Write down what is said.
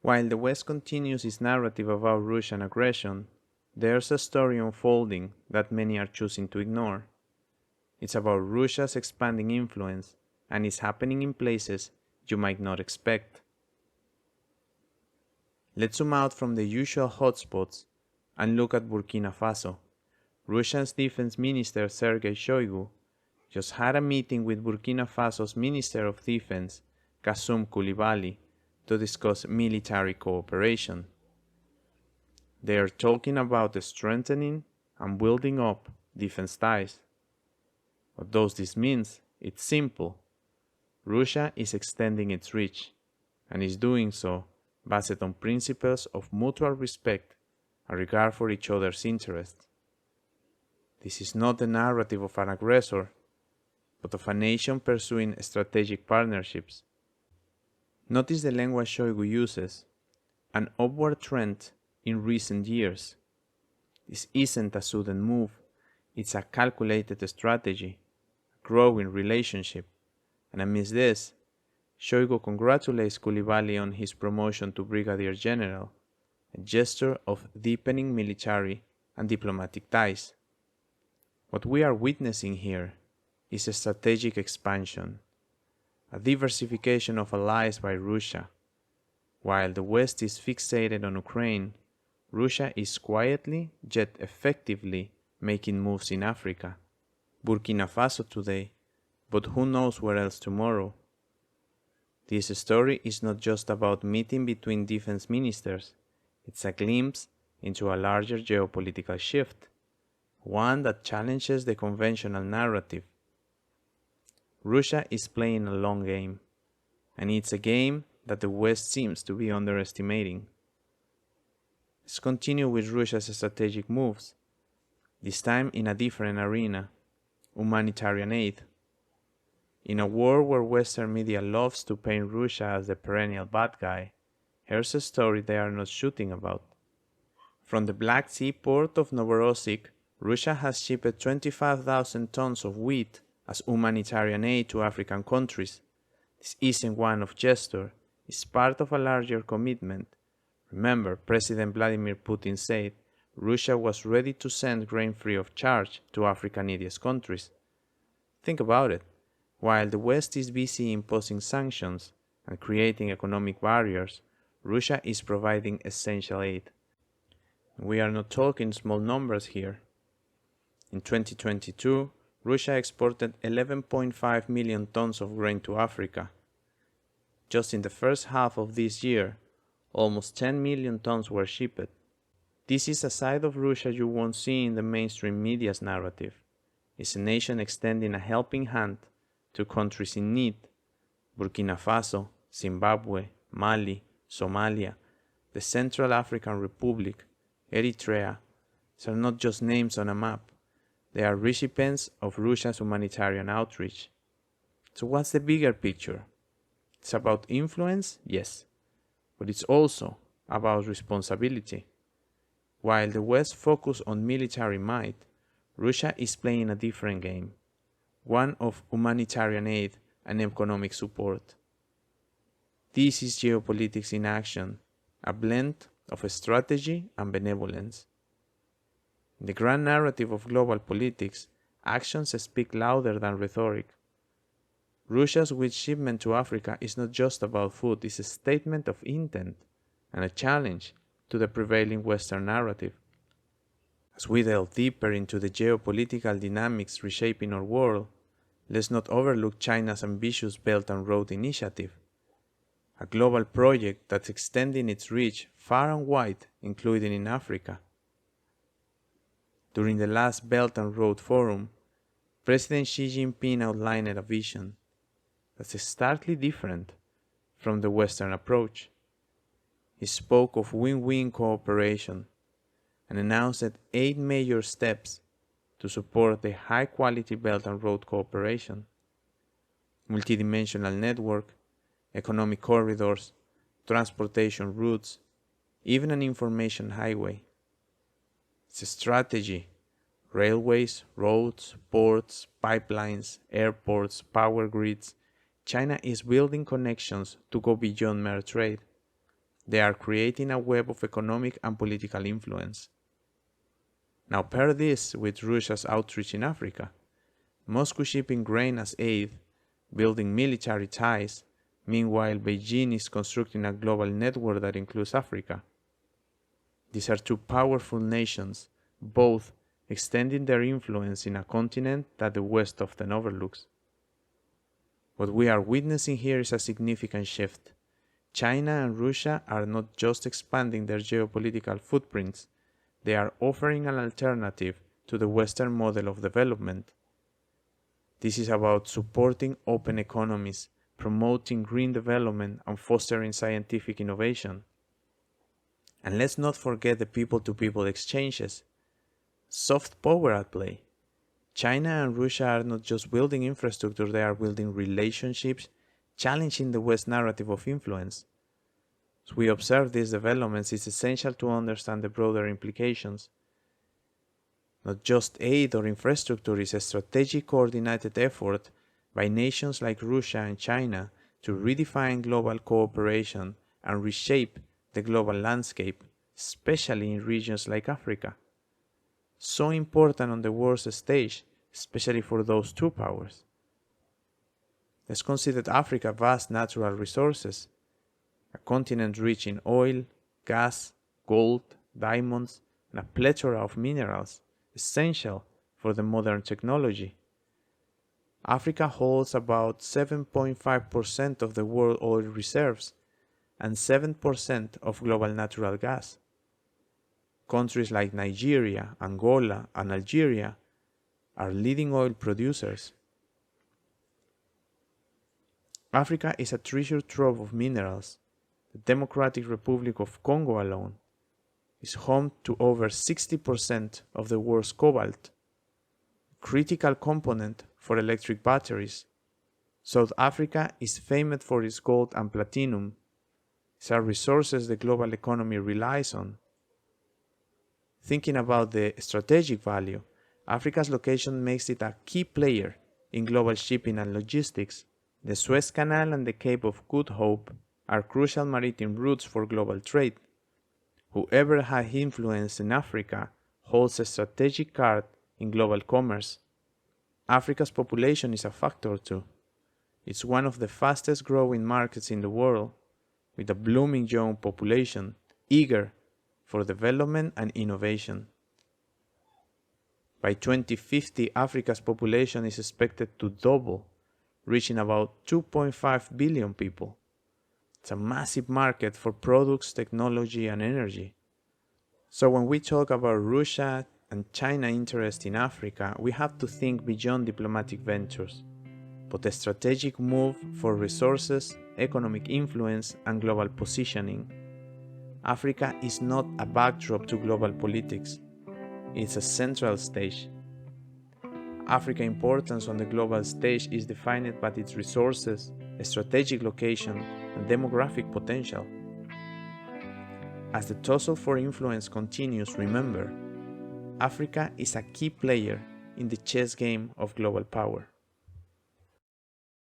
While the West continues its narrative about Russian aggression, there's a story unfolding that many are choosing to ignore. It's about Russia's expanding influence, and it's happening in places you might not expect. Let's zoom out from the usual hotspots and look at Burkina Faso. Russia's Defense Minister Sergey Shoigu just had a meeting with Burkina Faso's Minister of Defense, Kassoum Coulibaly, to discuss military cooperation. They are talking about strengthening and building up defense ties. What does this mean? It's simple. Russia is extending its reach, and is doing so based on principles of mutual respect and regard for each other's interests. This is not the narrative of an aggressor, but of a nation pursuing strategic partnerships. Notice the language Shoigu uses, an upward trend in recent years. This isn't a sudden move, it's a calculated strategy, a growing relationship, and amidst this, Shoigu congratulates Coulibaly on his promotion to Brigadier General, a gesture of deepening military and diplomatic ties. What we are witnessing here is a strategic expansion, a diversification of allies by Russia. While the West is fixated on Ukraine, Russia is quietly yet effectively making moves in Africa. Burkina Faso today, but who knows where else tomorrow. This story is not just about meeting between defense ministers, it's a glimpse into a larger geopolitical shift, one that challenges the conventional narrative. Russia is playing a long game, and it's a game that the West seems to be underestimating. Let's continue with Russia's strategic moves, this time in a different arena, humanitarian aid. In a world where Western media loves to paint Russia as the perennial bad guy, here's a story they are not shooting about. From the Black Sea port of Novorossiysk, Russia has shipped 25,000 tons of wheat as humanitarian aid to African countries. This isn't one-off gesture, it's part of a larger commitment. Remember, President Vladimir Putin said Russia was ready to send grain free of charge to African neediest countries. Think about it. While the West is busy imposing sanctions and creating economic barriers, Russia is providing essential aid. We are not talking small numbers here. In 2022, Russia exported 11.5 million tons of grain to Africa. Just in the first half of this year, almost 10 million tons were shipped. This is a side of Russia you won't see in the mainstream media's narrative. It's a nation extending a helping hand to countries in need: Burkina Faso, Zimbabwe, Mali, Somalia, the Central African Republic, Eritrea. These are not just names on a map. They are recipients of Russia's humanitarian outreach. So what's the bigger picture? It's about influence, yes, but it's also about responsibility. While the West focuses on military might, Russia is playing a different game, one of humanitarian aid and economic support. This is geopolitics in action, a blend of strategy and benevolence. In the grand narrative of global politics, actions speak louder than rhetoric. Russia's wheat shipment to Africa is not just about food, it's a statement of intent and a challenge to the prevailing Western narrative. As we delve deeper into the geopolitical dynamics reshaping our world, let's not overlook China's ambitious Belt and Road Initiative, a global project that's extending its reach far and wide, including in Africa. During the last Belt and Road Forum, President Xi Jinping outlined a vision that's starkly different from the Western approach. He spoke of win-win cooperation and announced 8 major steps to support the high-quality Belt and Road cooperation: multidimensional network, economic corridors, transportation routes, even an information highway. It's a strategy: railways, roads, ports, pipelines, airports, power grids. China is building connections to go beyond mere trade. They are creating a web of economic and political influence. Now pair this with Russia's outreach in Africa, Moscow shipping grain as aid, building military ties, meanwhile Beijing is constructing a global network that includes Africa. These are two powerful nations, both extending their influence in a continent that the West often overlooks. What we are witnessing here is a significant shift. China and Russia are not just expanding their geopolitical footprints, they are offering an alternative to the Western model of development. This is about supporting open economies, promoting green development, and fostering scientific innovation. And let's not forget the people-to-people exchanges. Soft power at play. China and Russia are not just building infrastructure, they are building relationships, challenging the West narrative of influence. As we observe these developments, it's essential to understand the broader implications. Not just aid or infrastructure is a strategic coordinated effort by nations like Russia and China to redefine global cooperation and reshape the global landscape, especially in regions like Africa. So important on the world's stage, especially for those two powers. Let's consider Africa's vast natural resources, a continent rich in oil, gas, gold, diamonds, and a plethora of minerals essential for the modern technology. Africa holds about 7.5% of the world oil reserves and 7% of global natural gas. Countries like Nigeria, Angola, and Algeria are leading oil producers. Africa is a treasure trove of minerals. The Democratic Republic of Congo alone is home to over 60% of the world's cobalt, a critical component for electric batteries. South Africa is famed for its gold and platinum. These are resources the global economy relies on. Thinking about the strategic value, Africa's location makes it a key player in global shipping and logistics. The Suez Canal and the Cape of Good Hope are crucial maritime routes for global trade. Whoever has influence in Africa holds a strategic card in global commerce. Africa's population is a factor too. It's one of the fastest growing markets in the world, with a blooming young population eager for development and innovation. By 2050, Africa's population is expected to double, reaching about 2.5 billion people. It's a massive market for products, technology, and energy. So when we talk about Russia and China interest in Africa, we have to think beyond diplomatic ventures, but a strategic move for resources, economic influence, and global positioning. Africa is not a backdrop to global politics. It's a central stage. Africa's importance on the global stage is defined by its resources, strategic location, and demographic potential. As the tussle for influence continues, remember, Africa is a key player in the chess game of global power.